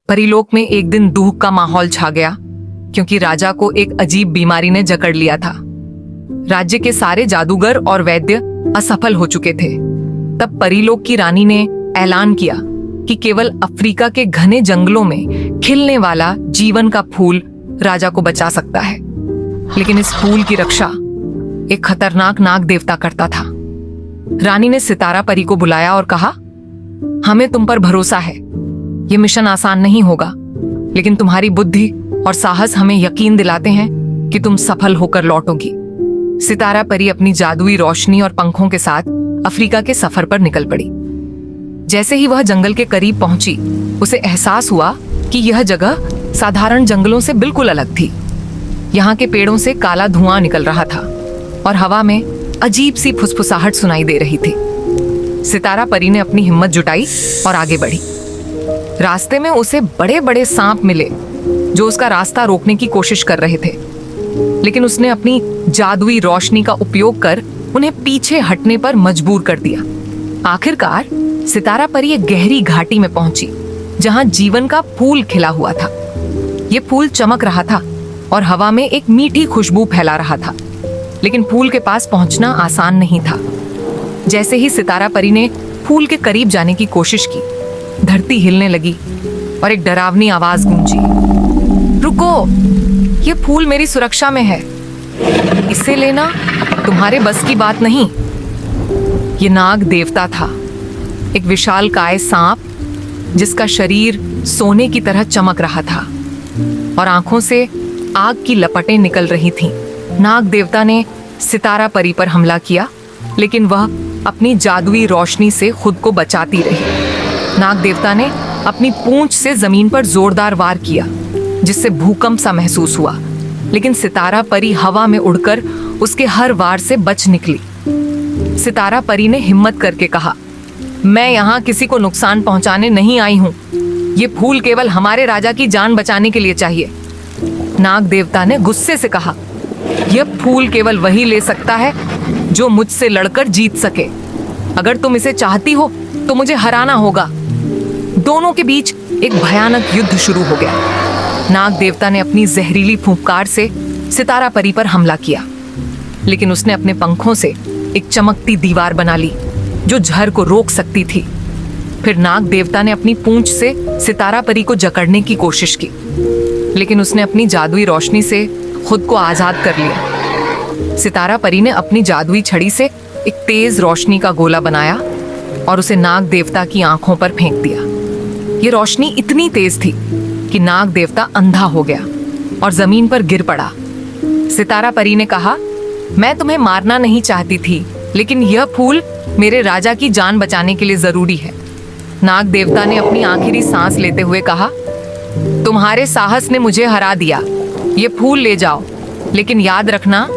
परीलोक में एक दिन दुख का माहौल छा गया क्योंकि राजा को एक अजीब बीमारी ने जकड़ लिया था। राज्य के सारे जादूगर और वैद्य असफल हो चुके थे। तब परीलोक की रानी ने ऐलान किया कि केवल अफ्रीका के घने जंगलों में खिलने वाला जीवन का फूल राजा को बचा सकता है। लेकिन इस फूल की रक्षा एक खतरनाक नाग देवता करता था। रानी ने सितारा परी को बुलाया और कहा, हमें तुम पर भरोसा है। ये मिशन आसान नहीं होगा, लेकिन तुम्हारी बुद्धि और साहस हमें यकीन दिलाते हैं कि तुम सफल होकर लौटोगी। सितारा परी अपनी जादुई रोशनी और पंखों के साथ अफ्रीका के सफर पर निकल पड़ी। जैसे ही वह जंगल के करीब पहुंची, उसे एहसास हुआ कि यह जगह साधारण जंगलों से बिल्कुल अलग थी। यहाँ के पेड़ों से काला धुआं निकल रहा था और हवा में अजीब सी फुसफुसाहट सुनाई दे रही थी। सितारा परी ने अपनी हिम्मत जुटाई और आगे बढ़ी। रास्ते में उसे बड़े बड़े सांप मिले जो उसका रास्ता रोकने की कोशिश कर रहे थे, लेकिन उसने अपनी जादुई रोशनी का उपयोग कर उन्हें पीछे हटने पर मजबूर कर दिया। आखिरकार सितारा परी एक गहरी घाटी में पहुंची जहां जीवन का फूल खिला हुआ था। यह फूल चमक रहा था और हवा में एक मीठी खुशबू फैला रहा था, लेकिन फूल के पास पहुंचना आसान नहीं था। जैसे ही सितारा परी ने फूल के करीब जाने की कोशिश की, धरती हिलने लगी और एक डरावनी आवाज गूंजी, रुको, ये फूल मेरी सुरक्षा में है, इसे लेना तुम्हारे बस की बात नहीं। ये नाग देवता था, एक विशालकाय सांप जिसका शरीर सोने की तरह चमक रहा था और आंखों से आग की लपटें निकल रही थीं। नाग देवता ने सितारा परी पर हमला किया, लेकिन वह अपनी जादुई रोशनी से खुद को बचाती रही। नाग देवता ने अपनी पूंछ से जमीन पर जोरदार वार किया, जिससे भूकंप सा महसूस हुआ, लेकिन सितारा परी हवा में उड़कर उसके हर वार से बच निकली। सितारा परी ने हिम्मत करके कहा, मैं यहाँ किसी को नुकसान पहुंचाने नहीं आई हूँ। ये फूल केवल हमारे राजा की जान बचाने के लिए चाहिए। नाग देवता ने गुस्से से कहा, यह फूल केवल वही ले सकता है जो मुझसे लड़कर जीत सके। अगर तुम इसे चाहती हो तो मुझे हराना होगा। दोनों के बीच एक भयानक युद्ध शुरू हो गया। नाग देवता ने अपनी जहरीली फूंकार से सितारा परी पर हमला किया, लेकिन उसने अपने पंखों से एक चमकती दीवार बना ली जो जहर को रोक सकती थी। फिर नाग देवता ने अपनी पूंछ से सितारा परी को जकड़ने की कोशिश की, लेकिन उसने अपनी जादुई रोशनी से खुद को आजाद कर लिया। सितारा परी ने अपनी जादुई छड़ी से एक तेज रोशनी का गोला बनाया और उसे नाग देवता की आंखों पर फेंक दिया। ये रोशनी इतनी तेज थी कि नाग देवता अंधा हो गया और जमीन पर गिर पड़ा। सितारा परी ने कहा, मैं तुम्हें मारना नहीं चाहती थी, लेकिन यह फूल मेरे राजा की जान बचाने के लिए जरूरी है। नाग देवता ने अपनी आखिरी सांस लेते हुए कहा, तुम्हारे साहस ने मुझे हरा दिया। ये फूल ले जाओ, लेकिन याद रखना,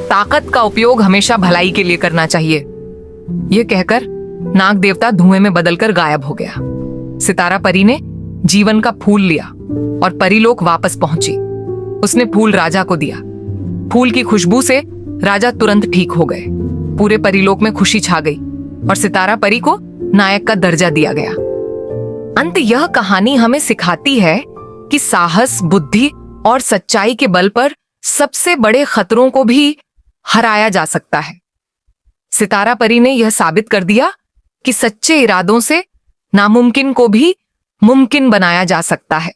ताकत का उपयोग हमेशा भलाई के लिए करना चाहिए। यह कहकर नाग देवता धुएं में बदलकर गायब हो गया। सितारा परी ने जीवन का फूल लिया और परीलोक वापस पहुंची। उसने फूल राजा को दिया। फूल की खुशबू से राजा तुरंत ठीक हो गए। पूरे परीलोक में खुशी छा गई और सितारा परी को नायक का दर्जा दिया गया। अंत यह कहानी हमें सिखाती है कि साहस, बुद्धि और सच्चाई के बल पर सबसे बड़े खतरों को भी हराया जा सकता है। सितारा परी ने यह साबित कर दिया कि सच्चे इरादों से नामुमकिन को भी मुमकिन बनाया जा सकता है।